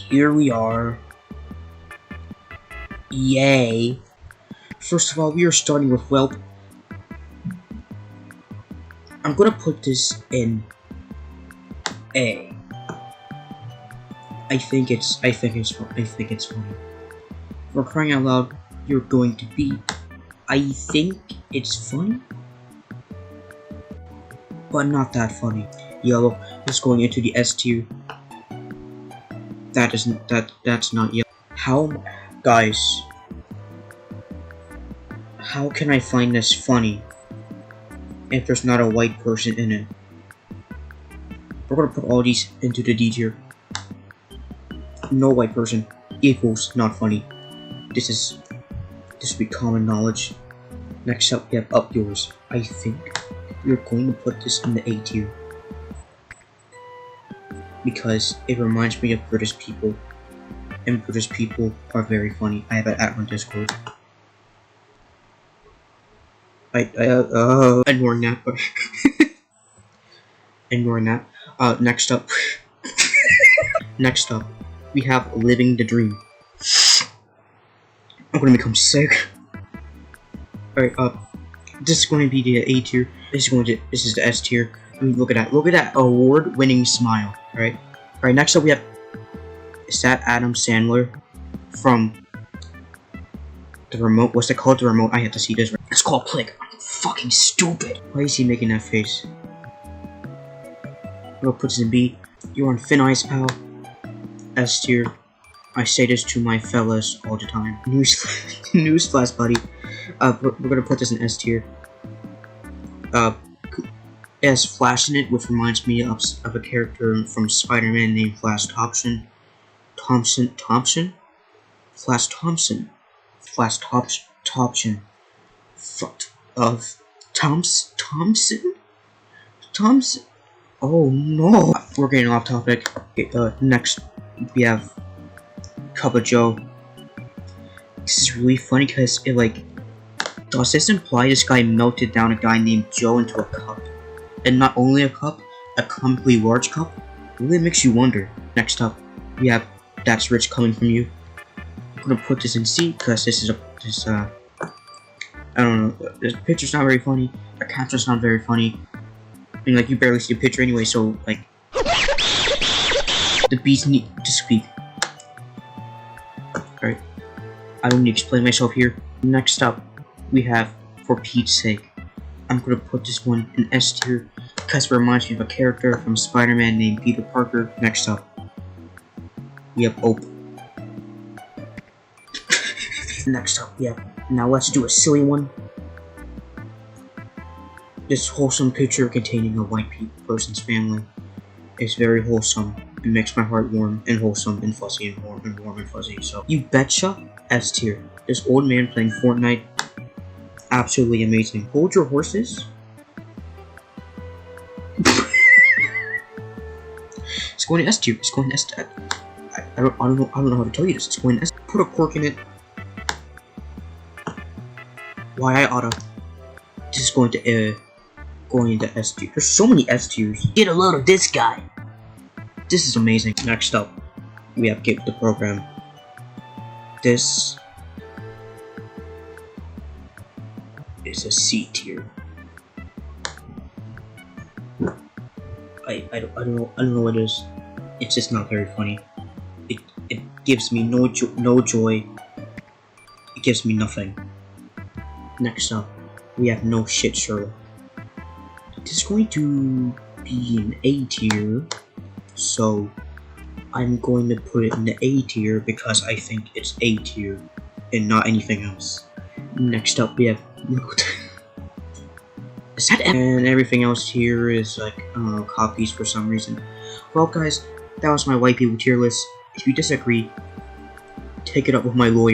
here we are. Yay. First of all, we are starting with, well, I'm gonna put this in A. I think it's funny. For crying out loud, you're going to B. I think it's funny, but not that funny. Yellow is going into the S tier. That's not yellow. Guys, how can I find this funny if there's not a white person in it? We're gonna put all these into the D tier. No white person equals not funny. This would be common knowledge. Next up, we have Up Yours. I think we're going to put this in the A tier because it reminds me of British people, and British people are very funny. I have it at my Discord. Ignoring that. Ignoring that. Next up. Next up, we have Living the Dream. I'm gonna become sick. Alright, this is going to be the A tier. This is the S tier. I mean, look at that. Look at that award-winning smile. Alright. Alright, next up we have, is that Adam Sandler from The Remote? What's it called? The Remote? I have to see this. It's called Click. I'm fucking stupid. Why is he making that face? I'm gonna put this in B. You're on Thin Ice, pal. S tier. I say this to my fellas all the time. Newsflash, buddy. We're gonna put this in S tier. It has Flash in it, which reminds me of a character from Spider-Man named Flash Thompson. Flash Thompson. Thompson. Oh no! We're getting off topic. Okay, next we have Cup of Joe. This is really funny because it does this imply this guy melted down a guy named Joe into a cup? And not only a cup, a comically large cup? It really makes you wonder. Next up, we have That's Rich Coming From You. I'm gonna put this in C because I don't know, the picture's not very funny, the caption's not very funny. I mean, you barely see the picture anyway, so, the beats need to speak. Alright, I don't need to explain myself here. Next up, we have For Pete's Sake. I'm gonna put this one in S tier because it reminds me of a character from Spider-Man named Peter Parker. Next up, we have Ope. Next up, now let's do a silly one. This wholesome picture containing a white person's family is very wholesome. It makes my heart warm and wholesome and fuzzy and warm and fuzzy. So, you betcha, S tier. This old man playing Fortnite, absolutely amazing. Hold Your Horses. It's going to S tier. It's going to S tier. I don't know how to tell you this. It's going to S. Put a cork in it. Why I oughta. This is going to S tier. There's so many S tiers. Get a load of this guy. This is amazing. Next up, we have Get the Program. This is a C tier. I don't know what it is. It's just not very funny. It gives me no joy. It gives me nothing. Next up, we have No Shit Sherlock. This is going to be an A tier, so I'm going to put it in the A tier because I think it's A tier and not anything else. Next up, we have is that and everything else here is I don't know, copies for some reason. Well, guys, that was my white people tier list. If you disagree, take it up with my lawyer.